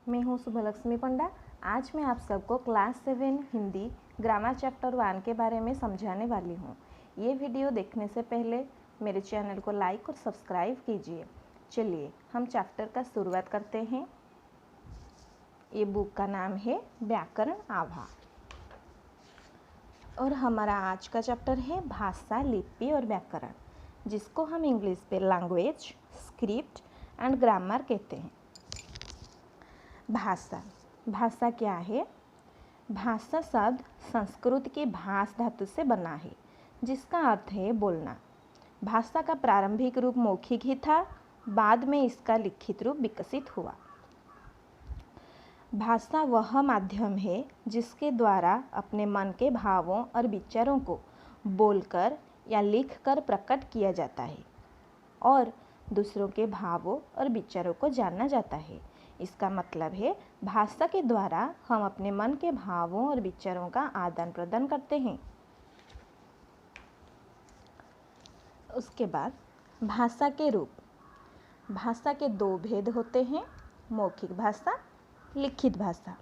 मैं हूँ शुभलक्ष्मी पंडा। आज मैं आप सबको क्लास 7 हिंदी ग्रामर चैप्टर 1 के बारे में समझाने वाली हूँ। ये वीडियो देखने से पहले मेरे चैनल को लाइक और सब्सक्राइब कीजिए। चलिए हम चैप्टर का शुरुआत करते हैं। ये बुक का नाम है व्याकरण आभा और हमारा आज का चैप्टर है भाषा, लिपि और व्याकरण, जिसको हम इंग्लिश पे लैंग्वेज, स्क्रिप्ट एंड ग्रामर कहते हैं। भाषा भाषा क्या है? भाषा शब्द संस्कृत की भाष धातु से बना है, जिसका अर्थ है बोलना। भाषा का प्रारंभिक रूप मौखिक ही था, बाद में इसका लिखित रूप विकसित हुआ। भाषा वह माध्यम है जिसके द्वारा अपने मन के भावों और विचारों को बोलकर या लिखकर प्रकट किया जाता है और दूसरों के भावों और विचारों को जाना जाता है। इसका मतलब है भाषा के द्वारा हम अपने मन के भावों और विचारों का आदान प्रदान करते हैं। उसके बाद भाषा के रूप। भाषा के दो भेद होते हैं, मौखिक भाषा, लिखित भाषा।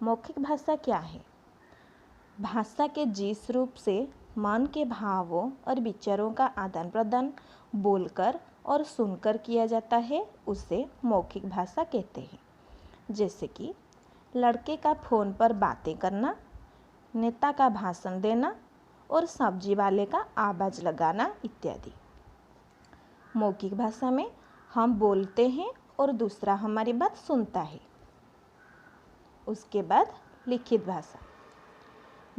मौखिक भाषा क्या है? भाषा के जिस रूप से मन के भावों और विचारों का आदान प्रदान बोलकर और सुनकर किया जाता है, उसे मौखिक भाषा कहते हैं। जैसे कि लड़के का फ़ोन पर बातें करना, नेता का भाषण देना और सब्जी वाले का आवाज़ लगाना इत्यादि। मौखिक भाषा में हम बोलते हैं और दूसरा हमारी बात सुनता है। उसके बाद लिखित भाषा।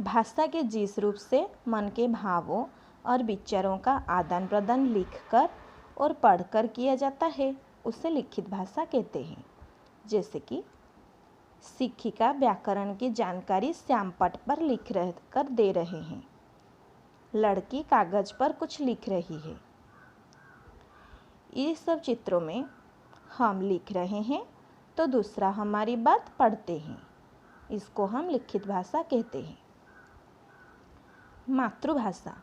भाषा के जिस रूप से मन के भावों और विचारों का आदान प्रदान लिखकर और पढ़कर किया जाता है, उसे लिखित भाषा कहते हैं। जैसे कि शिक्षिका व्याकरण की जानकारी श्यामपट्ट पर लिख कर दे रहे हैं, लड़की कागज पर कुछ लिख रही है। ये सब चित्रों में हम लिख रहे हैं तो दूसरा हमारी बात पढ़ते हैं, इसको हम लिखित भाषा कहते हैं। मातृभाषा।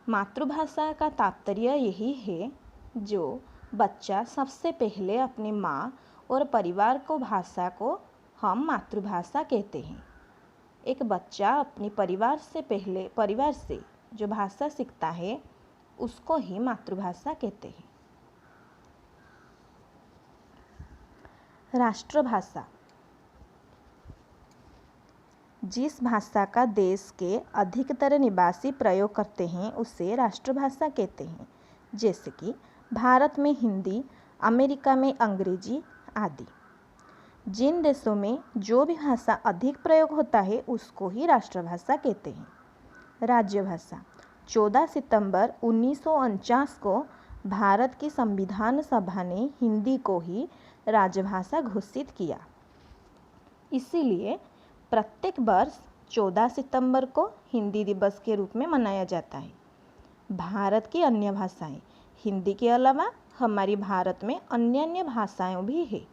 मातृभाषा का तात्पर्य यही है जो बच्चा सबसे पहले अपनी माँ और परिवार को भाषा को हम मातृभाषा कहते हैं। एक बच्चा अपनी परिवार से जो भाषा सीखता है, उसको ही मातृभाषा कहते हैं। राष्ट्रभाषा। जिस भाषा का देश के अधिकतर निवासी प्रयोग करते हैं, उसे राष्ट्रभाषा कहते हैं। जैसे कि भारत में हिंदी, अमेरिका में अंग्रेजी आदि। जिन देशों में जो भी भाषा अधिक प्रयोग होता है, उसको ही राष्ट्रभाषा कहते हैं। राज्यभाषा। 14 सितंबर 1949 को भारत की संविधान सभा ने हिंदी को ही राजभाषा घोषित किया। इसीलिए प्रत्येक वर्ष 14 सितंबर को हिंदी दिवस के रूप में मनाया जाता है। भारत की अन्य भाषाएं। हिंदी के अलावा हमारी भारत में अन्य भाषाएं भी हैं,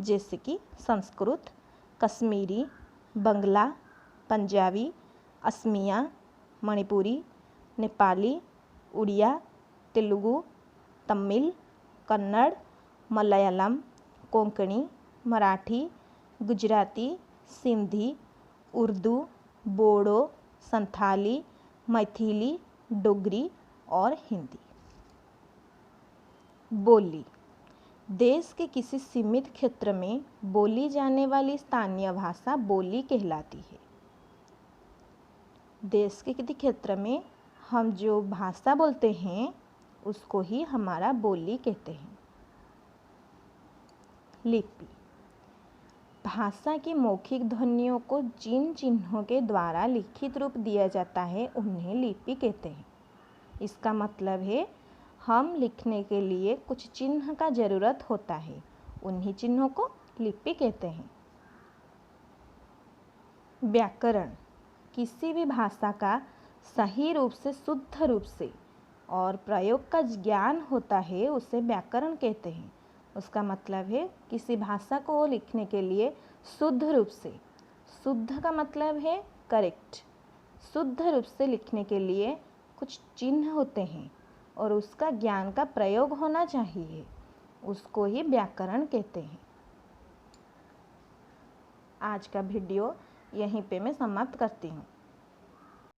जैसे कि संस्कृत, कश्मीरी, बंगला, पंजाबी, असमिया, मणिपुरी, नेपाली, उड़िया, तेलुगु, तमिल, कन्नड़, मलयालम, कोंकणी, मराठी, गुजराती, सिंधी, उर्दू, बोडो, संथाली, मैथिली, डोगरी और हिंदी। बोली। देश के किसी सीमित क्षेत्र में बोली जाने वाली स्थानीय भाषा बोली कहलाती है। देश के किसी क्षेत्र में हम जो भाषा बोलते हैं, उसको ही हमारा बोली कहते हैं। लिपि। भाषा की मौखिक ध्वनियों को जिन चिन्हों के द्वारा लिखित रूप दिया जाता है, उन्हें लिपि कहते हैं। इसका मतलब है हम लिखने के लिए कुछ चिन्ह का ज़रूरत होता है, उन्हीं चिन्हों को लिपि कहते हैं। व्याकरण। किसी भी भाषा का सही रूप से, शुद्ध रूप से और प्रयोग का ज्ञान होता है, उसे व्याकरण कहते हैं। उसका मतलब है किसी भाषा को लिखने के लिए शुद्ध रूप से, शुद्ध का मतलब है करेक्ट, शुद्ध रूप से लिखने के लिए कुछ चिन्ह होते हैं और उसका ज्ञान का प्रयोग होना चाहिए, उसको ही व्याकरण कहते हैं। आज का वीडियो यहीं पे मैं समाप्त करती हूँ।